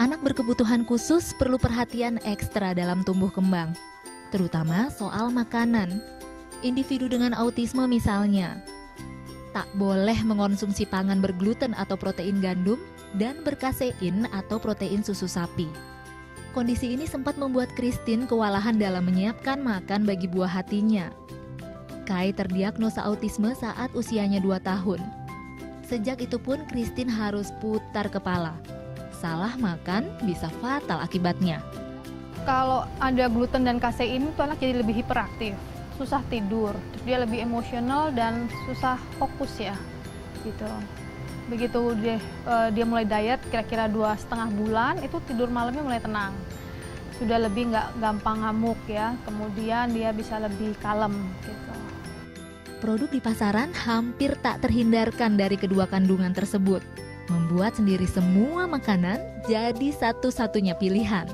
Anak berkebutuhan khusus perlu perhatian ekstra dalam tumbuh kembang, terutama soal makanan. Individu dengan autisme misalnya, tak boleh mengonsumsi pangan bergluten atau protein gandum dan berkasein atau protein susu sapi. Kondisi ini sempat membuat Christine kewalahan dalam menyiapkan makan bagi buah hatinya. Kai terdiagnosa autisme saat usianya 2 tahun. Sejak itu pun Christine harus putar kepala. Salah makan bisa fatal akibatnya. Kalau ada gluten dan kasein itu anak jadi lebih hiperaktif, susah tidur, terus dia lebih emosional dan susah fokus ya, gitu. Begitu dia mulai diet, kira-kira 2,5 bulan itu tidur malamnya mulai tenang, sudah lebih nggak gampang ngamuk ya, kemudian dia bisa lebih kalem gitu. Produk di pasaran hampir tak terhindarkan dari kedua kandungan tersebut, membuat sendiri semua makanan jadi satu-satunya pilihan.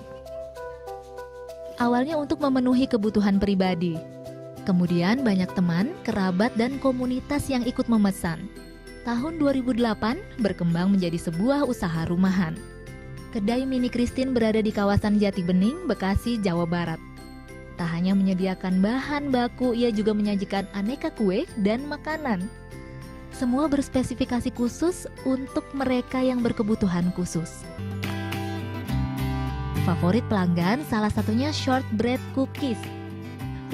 Awalnya untuk memenuhi kebutuhan pribadi, kemudian banyak teman, kerabat, dan komunitas yang ikut memesan. Tahun 2008 berkembang menjadi sebuah usaha rumahan. Kedai mini Christine berada di kawasan Jati Bening, Bekasi, Jawa Barat. Tak hanya menyediakan bahan baku, ia juga menyajikan aneka kue dan makanan. Semua berspesifikasi khusus untuk mereka yang berkebutuhan khusus. Favorit pelanggan salah satunya shortbread cookies.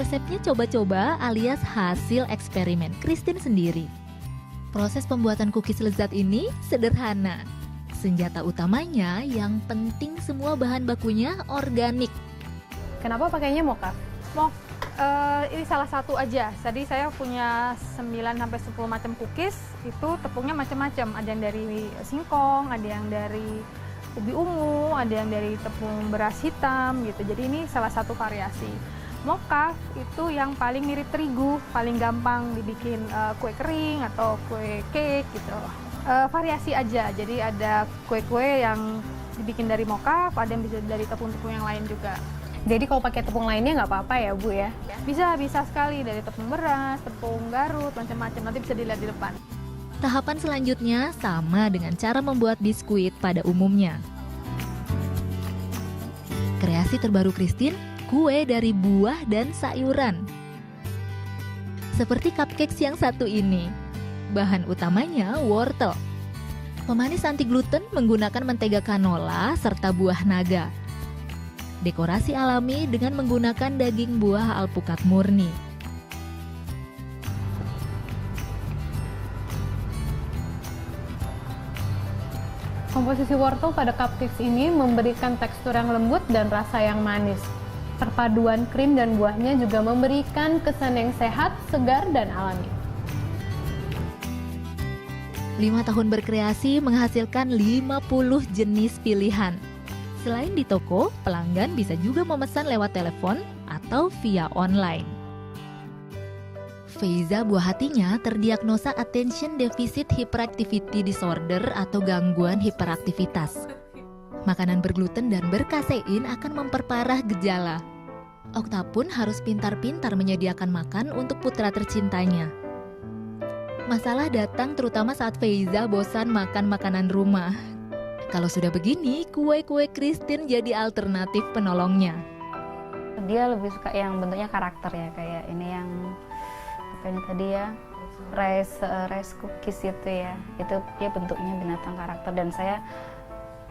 Resepnya coba-coba alias hasil eksperimen Christine sendiri. Proses pembuatan cookies lezat ini sederhana. Senjata utamanya yang penting semua bahan bakunya organik. Kenapa pakainya mocha? Ini salah satu aja. Jadi saya punya 9-10 macam cookies, itu tepungnya macam-macam. Ada yang dari singkong, ada yang dari ubi ungu, ada yang dari tepung beras hitam gitu. Jadi ini salah satu variasi. Mocha itu yang paling mirip terigu, paling gampang dibikin kue kering atau kue cake gitu. Variasi aja. Jadi ada kue-kue yang dibikin dari mocha, ada yang bisa dari tepung-tepung yang lain juga. Jadi kalau pakai tepung lainnya nggak apa-apa ya Bu ya? Bisa sekali, dari tepung beras, tepung Garut, macam-macam. Nanti bisa dilihat di depan. Tahapan selanjutnya sama dengan cara membuat biskuit pada umumnya. Kreasi terbaru Christine, kue dari buah dan sayuran. Seperti cupcakes yang satu ini. Bahan utamanya wortel. Pemanis anti gluten menggunakan mentega canola serta buah naga. Dekorasi alami dengan menggunakan daging buah alpukat murni. Komposisi wortel pada cupcakes ini memberikan tekstur yang lembut dan rasa yang manis. Perpaduan krim dan buahnya juga memberikan kesan yang sehat, segar, dan alami. 5 tahun berkreasi menghasilkan 50 jenis pilihan. Selain di toko, pelanggan bisa juga memesan lewat telepon atau via online. Feiza buah hatinya terdiagnosa Attention Deficit Hyperactivity Disorder atau gangguan hiperaktivitas. Makanan bergluten dan berkasein akan memperparah gejala. Okta pun harus pintar-pintar menyediakan makan untuk putra tercintanya. Masalah datang terutama saat Feiza bosan makan makanan rumah. Kalau sudah begini, kue-kue Christine jadi alternatif penolongnya. Dia lebih suka yang bentuknya karakter ya, kayak ini yang apa ini tadi ya, rice cookies itu ya. Itu dia bentuknya binatang karakter, dan saya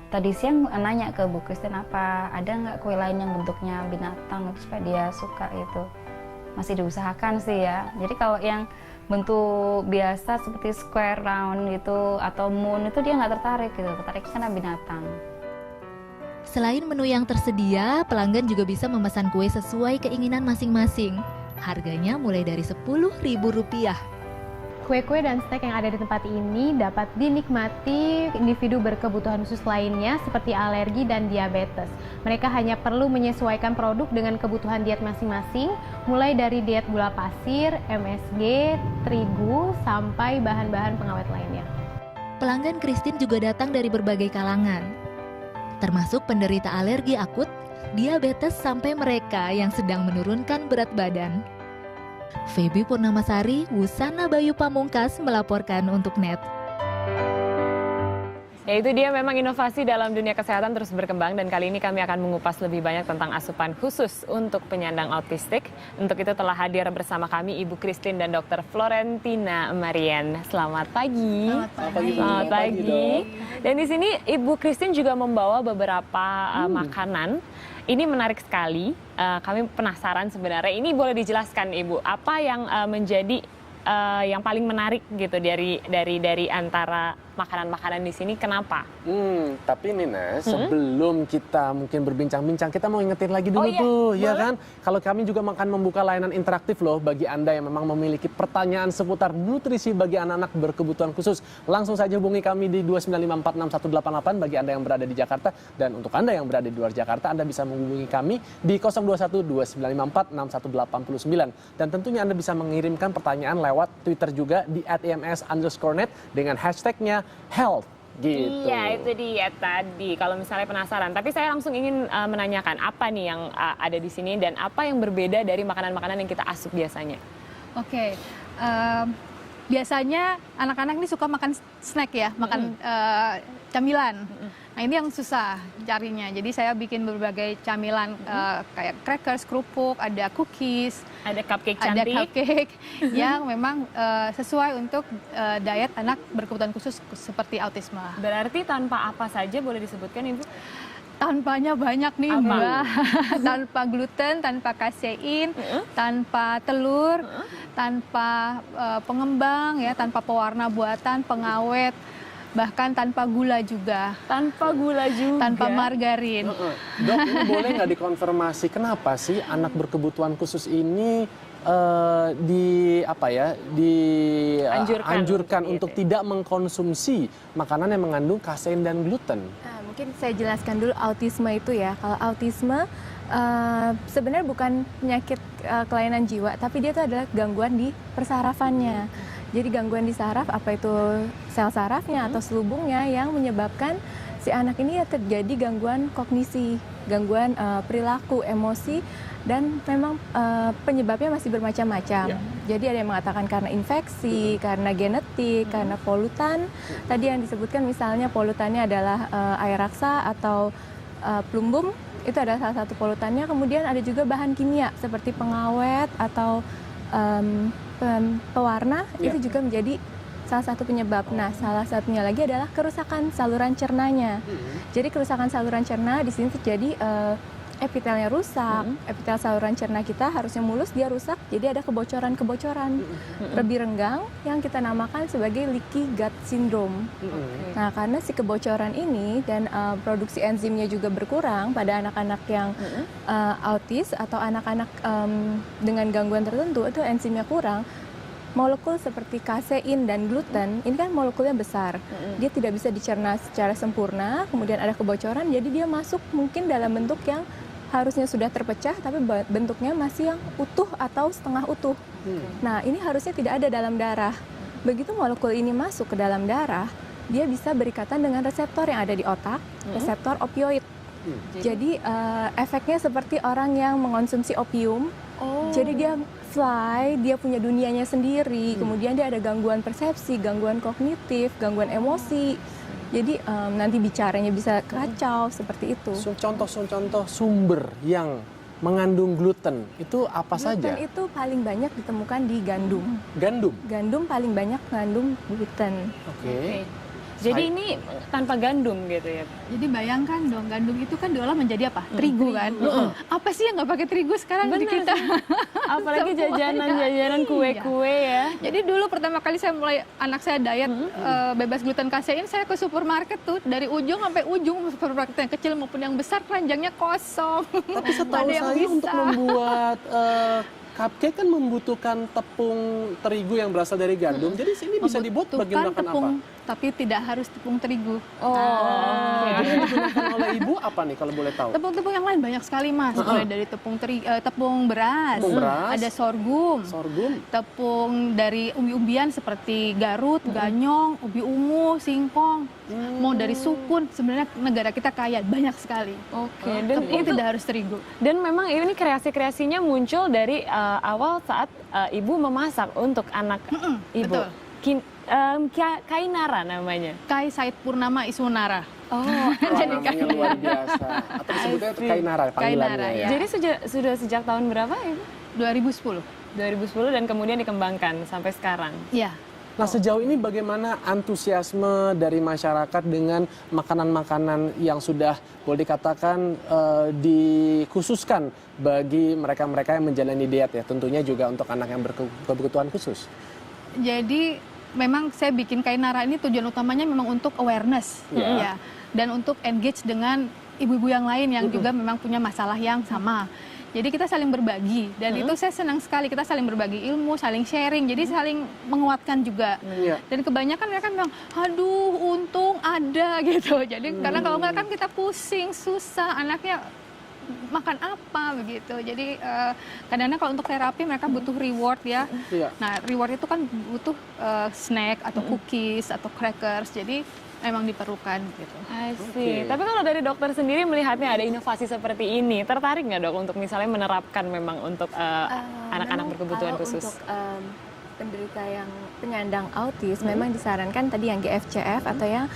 tadi siang nanya ke Bu Christine, apa ada nggak kue lain yang bentuknya binatang supaya dia suka itu. Masih diusahakan sih ya. Jadi kalau yang bentuk biasa seperti square, round gitu, atau moon itu dia nggak tertarik gitu, tertarik karena binatang. Selain menu yang tersedia, pelanggan juga bisa memesan kue sesuai keinginan masing-masing. Harganya mulai dari Rp10.000. Kue-kue dan snack yang ada di tempat ini dapat dinikmati individu berkebutuhan khusus lainnya seperti alergi dan diabetes. Mereka hanya perlu menyesuaikan produk dengan kebutuhan diet masing-masing, mulai dari diet gula pasir, MSG, terigu, sampai bahan-bahan pengawet lainnya. Pelanggan Christine juga datang dari berbagai kalangan, termasuk penderita alergi akut, diabetes, sampai mereka yang sedang menurunkan berat badan. Feby Purnamasari, Wusana Bayu Pamungkas melaporkan untuk NET. Ya itu dia, memang inovasi dalam dunia kesehatan terus berkembang, dan kali ini kami akan mengupas lebih banyak tentang asupan khusus untuk penyandang autistik. Untuk itu telah hadir bersama kami Ibu Christine dan Dr. Florentina Marian. Selamat pagi. Selamat pagi. Dan di sini Ibu Christine juga membawa beberapa makanan. Ini menarik sekali. Kami penasaran sebenarnya. Ini boleh dijelaskan Ibu, apa yang menjadi yang paling menarik gitu dari antara makanan-makanan di sini, kenapa? Tapi Nina, sebelum kita mungkin berbincang-bincang, kita mau ingetin lagi dulu ya kan? Kalau kami juga akan membuka layanan interaktif loh bagi Anda yang memang memiliki pertanyaan seputar nutrisi bagi anak-anak berkebutuhan khusus. Langsung saja hubungi kami di 295461188 bagi Anda yang berada di Jakarta, dan untuk Anda yang berada di luar Jakarta, Anda bisa menghubungi kami di 02129546189. Dan tentunya Anda bisa mengirimkan pertanyaan lewat Twitter juga di @ems_net dengan hashtagnya health gitu. Iya, itu dia tadi. Kalau misalnya penasaran, tapi saya langsung ingin menanyakan apa nih yang ada di sini dan apa yang berbeda dari makanan-makanan yang kita asup biasanya. Oke, biasanya anak-anak ini suka makan snack ya, makan camilan. Nah ini yang susah carinya. Jadi saya bikin berbagai camilan kayak crackers, kerupuk, ada cookies, ada cupcake ada cantik. cupcake yang memang sesuai untuk diet anak berkebutuhan khusus seperti autisme. Berarti tanpa apa saja boleh disebutkan Ibu? Tanpanya banyak nih Mbak. Tanpa gluten, tanpa kasein, tanpa telur, tanpa pengembang ya, tanpa pewarna buatan, pengawet, bahkan tanpa gula juga. Tanpa gula juga. Tanpa margarin. Dok, ini boleh nggak dikonfirmasi kenapa sih anak berkebutuhan khusus ini dianjurkan untuk tidak mengkonsumsi makanan yang mengandung kasein dan gluten? Nah, mungkin saya jelaskan dulu autisme itu ya. Kalau autisme sebenarnya bukan penyakit kelainan jiwa, tapi dia itu adalah gangguan di persarafannya. Jadi gangguan di saraf, apa itu sel sarafnya atau selubungnya yang menyebabkan si anak ini ya terjadi gangguan kognisi, gangguan perilaku, emosi, dan memang penyebabnya masih bermacam-macam. Jadi ada yang mengatakan karena infeksi, karena genetik, karena polutan. Tadi yang disebutkan misalnya polutannya adalah air raksa atau plumbum, itu adalah salah satu polutannya. Kemudian ada juga bahan kimia seperti pengawet atau pewarna, itu juga menjadi salah satu penyebab. Nah, salah satunya lagi adalah kerusakan saluran cernanya. Jadi kerusakan saluran cerna di sini terjadi epitelnya rusak, epitel saluran cerna kita harusnya mulus, dia rusak, jadi ada kebocoran-kebocoran lebih renggang yang kita namakan sebagai leaky gut syndrome. Nah, karena si kebocoran ini dan produksi enzimnya juga berkurang pada anak-anak yang autis atau anak-anak dengan gangguan tertentu, itu enzimnya kurang. Molekul seperti kasein dan gluten, ini kan molekulnya besar. Dia tidak bisa dicerna secara sempurna, kemudian ada kebocoran, jadi dia masuk mungkin dalam bentuk yang harusnya sudah terpecah, tapi bentuknya masih yang utuh atau setengah utuh. Nah, ini harusnya tidak ada dalam darah. Begitu molekul ini masuk ke dalam darah, dia bisa berikatan dengan reseptor yang ada di otak, reseptor opioid. Jadi efeknya seperti orang yang mengonsumsi opium. Jadi dia fly, dia punya dunianya sendiri, kemudian dia ada gangguan persepsi, gangguan kognitif, gangguan emosi. Jadi nanti bicaranya bisa kacau seperti itu. Contoh-contoh sumber yang mengandung gluten itu apa saja? Gluten itu paling banyak ditemukan di gandum. Gandum? Gandum paling banyak mengandung gluten. Oke. Jadi ini tanpa gandum gitu ya? Jadi bayangkan dong, gandum itu kan diolah menjadi apa? Terigu kan? Apa sih yang nggak pakai terigu sekarang di kita? Apalagi jajanan-jajanan kue-kue ya. Jadi dulu pertama kali saya mulai anak saya diet bebas gluten kasein, saya ke supermarket tuh dari ujung sampai ujung, supermarket yang kecil maupun yang besar, keranjangnya kosong. Tapi setahu saya untuk membuat cupcake kan membutuhkan tepung terigu yang berasal dari gandum. Jadi sini bisa dibuat bagian makan apa? Tapi tidak harus tepung terigu. Jadi yang digunakan oleh ibu apa nih kalau boleh tahu? Tepung-tepung yang lain banyak sekali Mas. Mulai dari tepung beras, ada sorghum, tepung dari umbi-umbian seperti garut, ganyong, ubi ungu, singkong. Mau dari sukun, sebenarnya negara kita kaya, banyak sekali. Dan tepung tidak harus terigu. Dan memang ini kreasi-kreasinya muncul dari awal saat ibu memasak untuk anak ibu. Betul. Kainara namanya. Kai Said Purnama Ismunara. Oh, Namanya luar biasa. Atau disebutnya Kainara panggilannya Kainara, ya. ya. Jadi sudah sejak tahun berapa Ibu? 2010. 2010 dan kemudian dikembangkan sampai sekarang. Iya. Nah sejauh ini bagaimana antusiasme dari masyarakat dengan makanan-makanan yang sudah boleh dikatakan dikhususkan bagi mereka-mereka yang menjalani diet ya, tentunya juga untuk anak yang berkebutuhan khusus. Jadi memang saya bikin Kainara ini tujuan utamanya memang untuk awareness ya, dan untuk engage dengan ibu-ibu yang lain yang juga memang punya masalah yang sama. Jadi kita saling berbagi dan itu saya senang sekali, kita saling berbagi ilmu, saling sharing, jadi saling menguatkan juga. Dan kebanyakan mereka bilang, aduh untung ada gitu. Jadi karena kalau nggak kan kita pusing, susah, anaknya makan apa begitu. Jadi kadang-kadang kalau untuk terapi mereka butuh reward ya. Nah reward itu kan butuh snack atau cookies atau crackers. Jadi memang diperlukan gitu. I see. Tapi kalau dari dokter sendiri melihatnya ada inovasi seperti ini, tertarik nggak dok untuk misalnya menerapkan memang untuk anak-anak berkebutuhan khusus? Untuk penderita yang penyandang autis memang disarankan tadi yang GFCF atau yang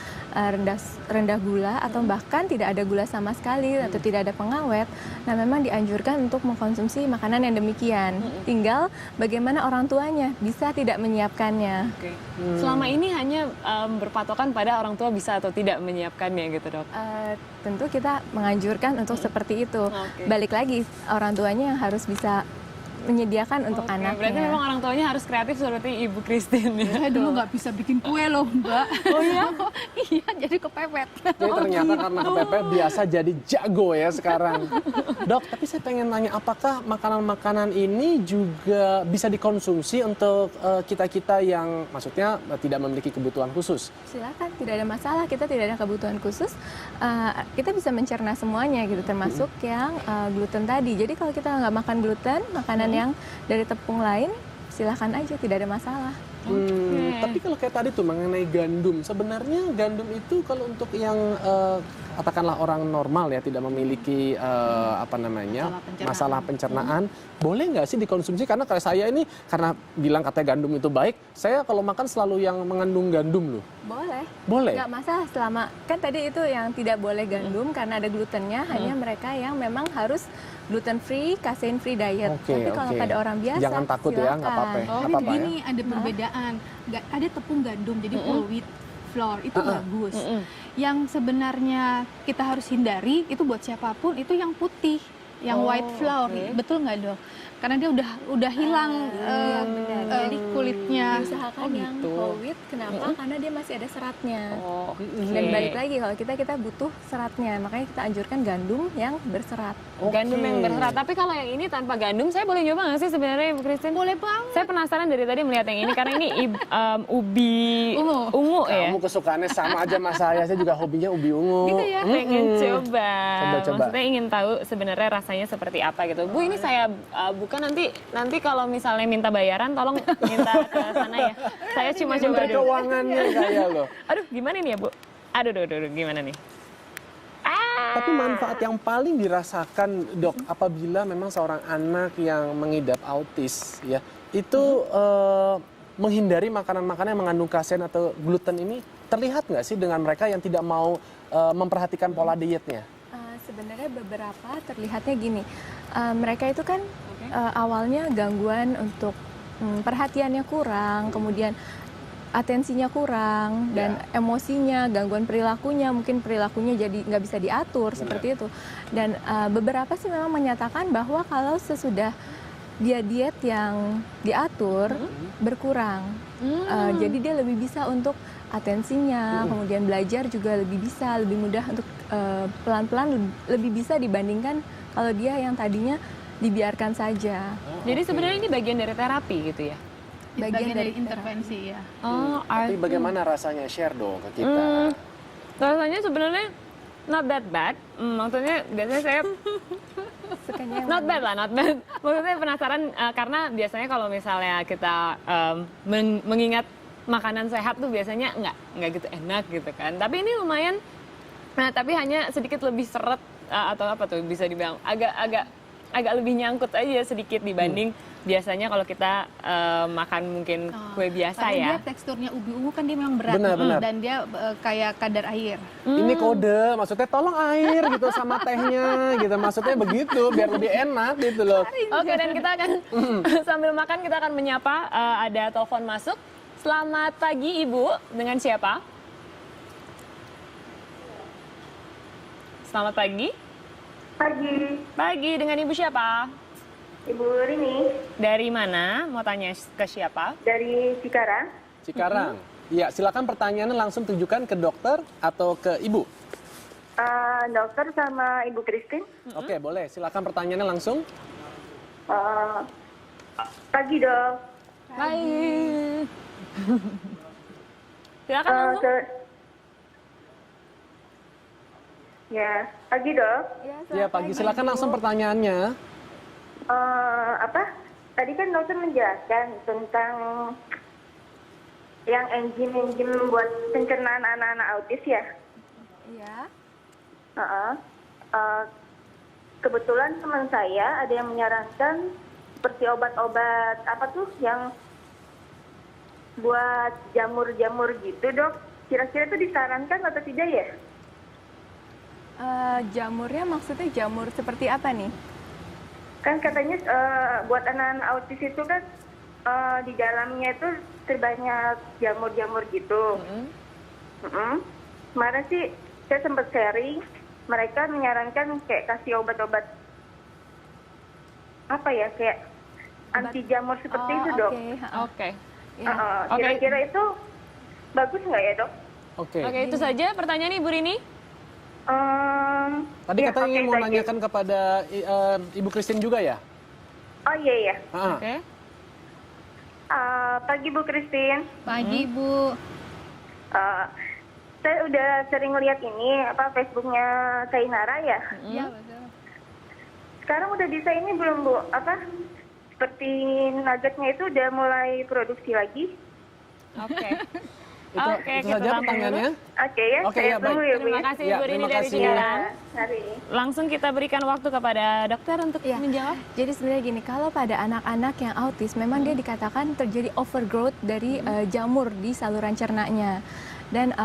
rendah gula atau bahkan tidak ada gula sama sekali atau tidak ada pengawet. Nah memang dianjurkan untuk mengkonsumsi makanan yang demikian. Tinggal bagaimana orang tuanya bisa tidak menyiapkannya. Selama ini hanya berpatokan pada orang tua bisa atau tidak menyiapkannya gitu dok? Tentu kita menganjurkan untuk seperti itu. Balik lagi orang tuanya yang harus bisa menyediakan untuk anaknya. Berarti memang orang tuanya harus kreatif seperti Ibu Christine ya? Saya dulu nggak bisa bikin kue loh Mbak. Oh iya? Iya jadi kepepet. Jadi ternyata karena kepepet biasa jadi jago ya sekarang. Dok, tapi saya pengen nanya apakah makanan-makanan ini juga bisa dikonsumsi untuk kita-kita yang maksudnya tidak memiliki kebutuhan khusus? Silakan, tidak ada masalah. Kita tidak ada kebutuhan khusus. Kita bisa mencerna semuanya gitu, termasuk yang gluten tadi. Jadi kalau kita nggak makan gluten, makanan yang dari tepung lain, silakan aja, tidak ada masalah. Tapi kalau kayak tadi tuh mengenai gandum, sebenarnya gandum itu kalau untuk yang katakanlah orang normal ya tidak memiliki masalah pencernaan, boleh nggak sih dikonsumsi? Karena kalau saya ini karena bilang katanya gandum itu baik, saya kalau makan selalu yang mengandung gandum loh. Boleh. Boleh. Nggak masalah selama kan tadi itu yang tidak boleh gandum karena ada glutennya, hanya mereka yang memang harus gluten free, casein free diet. Tapi kalau pada orang biasa, jangan takut ya, nggak apa-apa. Oh, begini ada perbedaan. Ada tepung gandum, jadi whole wheat flour itu bagus. Yang sebenarnya kita harus hindari itu buat siapapun itu yang putih, yang white flour. Betul nggak dok? Karena dia udah hilang jadi kulitnya. Diusahakan yang whole wheat, kenapa? Karena dia masih ada seratnya. Dan balik lagi kalau kita butuh seratnya, makanya kita anjurkan gandum yang berserat. Gandum yang berserat. Tapi kalau yang ini tanpa gandum, saya boleh nyoba nggak sih sebenarnya Ibu Christine? Boleh banget. Saya penasaran dari tadi melihat yang ini karena ini ubi ungu ya. Kamu kesukaannya sama aja sama saya juga hobinya ubi ungu. Gitu ya? Pengen coba. Coba. Maksudnya ingin tahu sebenarnya rasanya seperti apa gitu. Bu, ini saya buka nanti kalau misalnya minta bayaran tolong minta ke sana ya. Saya cuma coba Menteri dulu. Keuangannya kayak loh. Aduh, gimana nih ya, Bu? Aduh, gimana nih? Tapi manfaat yang paling dirasakan dok apabila memang seorang anak yang mengidap autis ya itu menghindari makanan-makanan yang mengandung kasein atau gluten ini terlihat nggak sih dengan mereka yang tidak mau memperhatikan pola dietnya? Sebenarnya beberapa terlihatnya gini, mereka itu kan awalnya gangguan untuk perhatiannya kurang, kemudian atensinya kurang dan emosinya, gangguan perilakunya, mungkin perilakunya jadi nggak bisa diatur seperti itu. Dan beberapa sih memang menyatakan bahwa kalau sesudah dia diet yang diatur berkurang, jadi dia lebih bisa untuk atensinya, kemudian belajar juga lebih bisa, lebih mudah untuk pelan-pelan lebih bisa dibandingkan kalau dia yang tadinya dibiarkan saja. Jadi sebenarnya ini bagian dari terapi gitu ya? Bagian dari intervensi ya. Tapi bagaimana rasanya, share dong ke kita. Rasanya sebenarnya not that bad. Maksudnya biasanya saya not bad. Maksudnya penasaran karena biasanya kalau misalnya kita mengingat makanan sehat tuh biasanya nggak gitu enak gitu kan. Tapi ini lumayan. Nah, tapi hanya sedikit lebih seret atau apa tuh bisa dibilang agak lebih nyangkut aja sedikit dibanding biasanya kalau kita makan mungkin kue biasa Karena ya. dia teksturnya ubi ungu kan dia memang berat. Benar. Dan dia kayak kadar air. Ini kode, maksudnya tolong air gitu sama tehnya gitu. Maksudnya begitu, biar lebih enak gitu loh. Oke, dan kita akan sambil makan kita akan menyapa ada telepon masuk. Selamat pagi Ibu, dengan siapa? Selamat pagi. Pagi, dengan Ibu siapa? Ibu Rini Dari mana? Mau tanya ke siapa? dari Cikarang. Cikarang. Iya, silakan pertanyaannya langsung tujukan ke dokter atau ke ibu. Dokter sama Ibu Christine. Oke, boleh. Silakan pertanyaannya langsung. Pagi dok. Hai. Silakan langsung. Ya, pagi dok. Iya, pagi. Silakan langsung pertanyaannya. Tadi kan dokter menjelaskan tentang yang enzim buat pencernaan anak-anak autis ya. Iya. Kebetulan teman saya ada yang menyarankan seperti obat-obat apa tuh yang buat jamur-jamur gitu dok. Kira-kira itu disarankan atau tidak ya? Jamurnya maksudnya jamur seperti apa nih? Kan katanya buat anak-anak autis itu kan di dalamnya itu terbanyak jamur-jamur gitu. Kemarin sih saya sempat sharing, mereka menyarankan kayak kasih obat-obat apa ya, kayak anti jamur seperti itu dok. Oke. Kira-kira itu bagus nggak ya dok? Oke. Oke, itu saja pertanyaan Ibu Rini. Tadi ya, katanya ingin mau thank you. nanyakan kepada Ibu Christine juga ya? Oh iya. Oke. Pagi Bu Christine. Pagi Bu. Saya udah sering lihat ini Facebooknya Kainara ya. Iya betul. Sekarang udah bisa ini belum Bu? Seperti nuggetnya itu udah mulai produksi lagi. Oke. Itu kita saja tampung pertanyaannya. Oke ya, Oke, saya ya, tunggu baik. ya Bu Terima ya. kasih Ya, Ibu Rini terima dari kasih. Cikarang. Hari ini. Langsung kita berikan waktu kepada dokter untuk Iya. menjawab. Jadi sebenarnya gini, kalau pada anak-anak yang autis memang dia dikatakan terjadi overgrowth dari jamur di saluran cernanya. Dan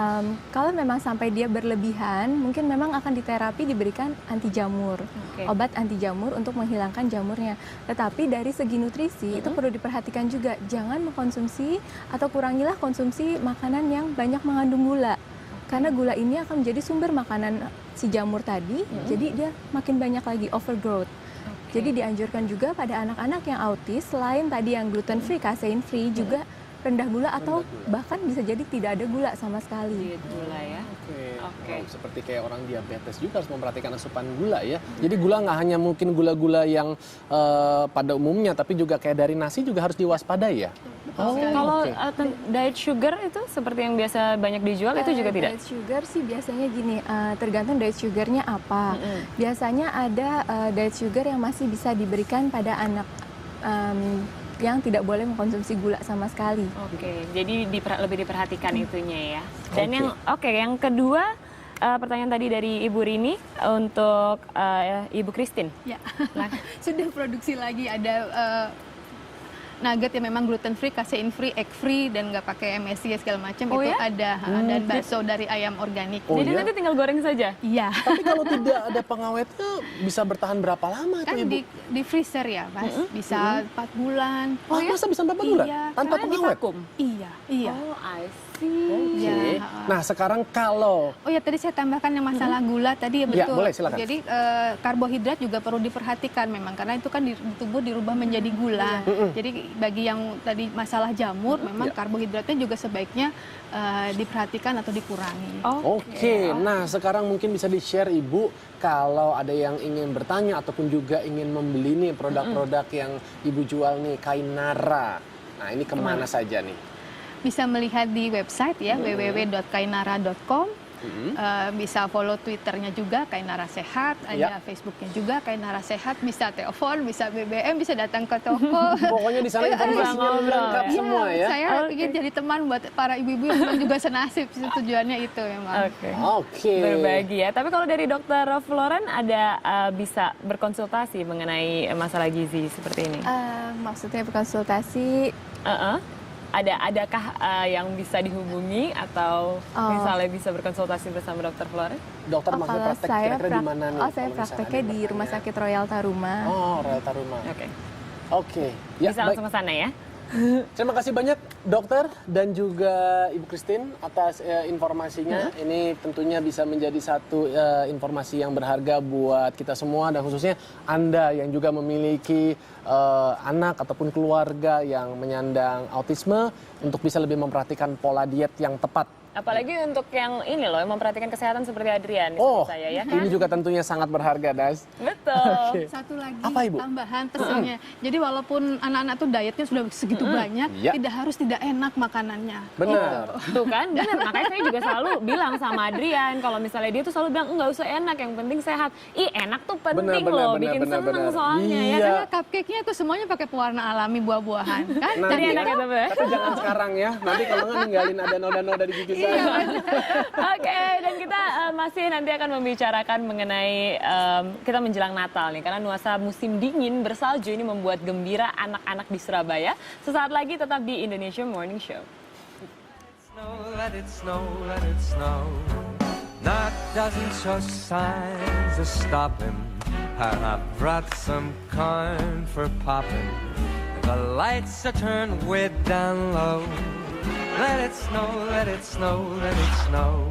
kalau memang sampai dia berlebihan, mungkin memang akan diterapi diberikan anti jamur, obat anti jamur untuk menghilangkan jamurnya. Tetapi dari segi nutrisi itu perlu diperhatikan juga, jangan mengkonsumsi atau kurangilah konsumsi makanan yang banyak mengandung gula. Karena gula ini akan menjadi sumber makanan si jamur tadi, jadi dia makin banyak lagi overgrowth. Jadi dianjurkan juga pada anak-anak yang autis, selain tadi yang gluten free, casein free, juga rendah gula atau bahkan bisa jadi tidak ada gula sama sekali. Gula ya. Oke. Wow, seperti kayak orang diabetes juga harus memperhatikan asupan gula ya. Jadi gula nggak hanya mungkin gula-gula yang pada umumnya, tapi juga kayak dari nasi juga harus diwaspadai ya. Kalau oke. diet sugar itu seperti yang biasa banyak dijual itu juga tidak? Diet sugar sih biasanya gini, tergantung diet sugarnya apa. Biasanya ada diet sugar yang masih bisa diberikan pada anak yang tidak boleh mengkonsumsi gula sama sekali. Oke, jadi lebih diperhatikan itunya ya. Dan yang kedua pertanyaan tadi dari Ibu Rini untuk Ibu Christine. Ya. Sudah produksi lagi ada nugget yang memang gluten free, casein free, egg free dan nggak pakai MSG segala macam itu ya? ada dan bakso dari ayam organik. Oh, Jadi iya? nanti tinggal goreng saja. Iya. Tapi kalau tidak ada pengawetnya bisa bertahan berapa lama Kan tuh Ibu? di freezer ya, Mas. Bisa 4 bulan. Oh, masa bisa 4 bulan? Iya, Tanpa Karena pengawet? divakum. Iya. Oh, I see. Oke. Iya. Nah, sekarang kalau Oh ya, tadi saya tambahkan yang masalah gula tadi ya Ya, betul. boleh, silakan. Jadi karbohidrat juga perlu diperhatikan memang karena itu kan di tubuh dirubah menjadi gula. Jadi bagi yang tadi masalah jamur memang karbohidratnya juga sebaiknya diperhatikan atau dikurangi. Oke, nah sekarang mungkin bisa di-share Ibu kalau ada yang ingin bertanya ataupun juga ingin membeli nih produk-produk yang Ibu jual nih, Kainara. Nah, ini kemana saja nih? Bisa melihat di website ya www.kainara.com Bisa follow Twitternya juga Kainara Sehat, ada Facebooknya juga Kainara Sehat, bisa telepon, bisa BBM, bisa datang ke toko. Pokoknya di sana informasinya lengkap semua ya. Saya ingin jadi teman buat para ibu-ibu yang memang juga senasib, tujuannya itu memang. Oke. Berbagi ya. Tapi kalau dari Dokter Floren ada bisa berkonsultasi mengenai masalah gizi seperti ini? Maksudnya berkonsultasi? Adakah yang bisa dihubungi atau misalnya bisa berkonsultasi bersama Dokter Floren? Dokter maksudnya praktek kira-kira di mana nih? Saya prakteknya di Rumah Sakit Royal Taruma. Oh, Royal Taruma. Oke. Ya, bisa langsung ke sana ya. Terima kasih banyak dokter dan juga Ibu Christine atas informasinya. Ini tentunya bisa menjadi satu informasi yang berharga buat kita semua dan khususnya Anda yang juga memiliki anak ataupun keluarga yang menyandang autisme untuk bisa lebih memperhatikan pola diet yang tepat. Apalagi untuk yang ini loh, yang memperhatikan kesehatan seperti Adrian, saya ya. Ini juga tentunya sangat berharga, Das. Betul. Satu lagi apa, Ibu? Tambahan pesannya. Jadi walaupun anak-anak tuh dietnya sudah segitu banyak, tidak harus tidak enak makanannya. Benar. Tuh kan, benar. Makanya saya juga selalu bilang sama Adrian, kalau misalnya dia tuh selalu bilang, nggak usah enak, yang penting sehat. Ih, enak tuh penting loh, bikin seneng soalnya ya. Karena cupcake-nya tuh semuanya pakai pewarna alami buah-buahan, kan? Jadi enak ya, tapi jangan sekarang ya. Nanti kalau nggak ninggalin ada noda-noda di gigi saya. Oke, dan kita masih nanti akan membicarakan mengenai kita menjelang Natal nih, karena nuansa musim dingin bersalju ini membuat gembira anak-anak di Surabaya. Sesaat lagi tetap di Indonesia Morning Show. Let it snow, let it snow. That doesn't show signs of stopping. And I brought some corn for popping. The lights are turned way down low. Let it snow, let it snow, let it snow.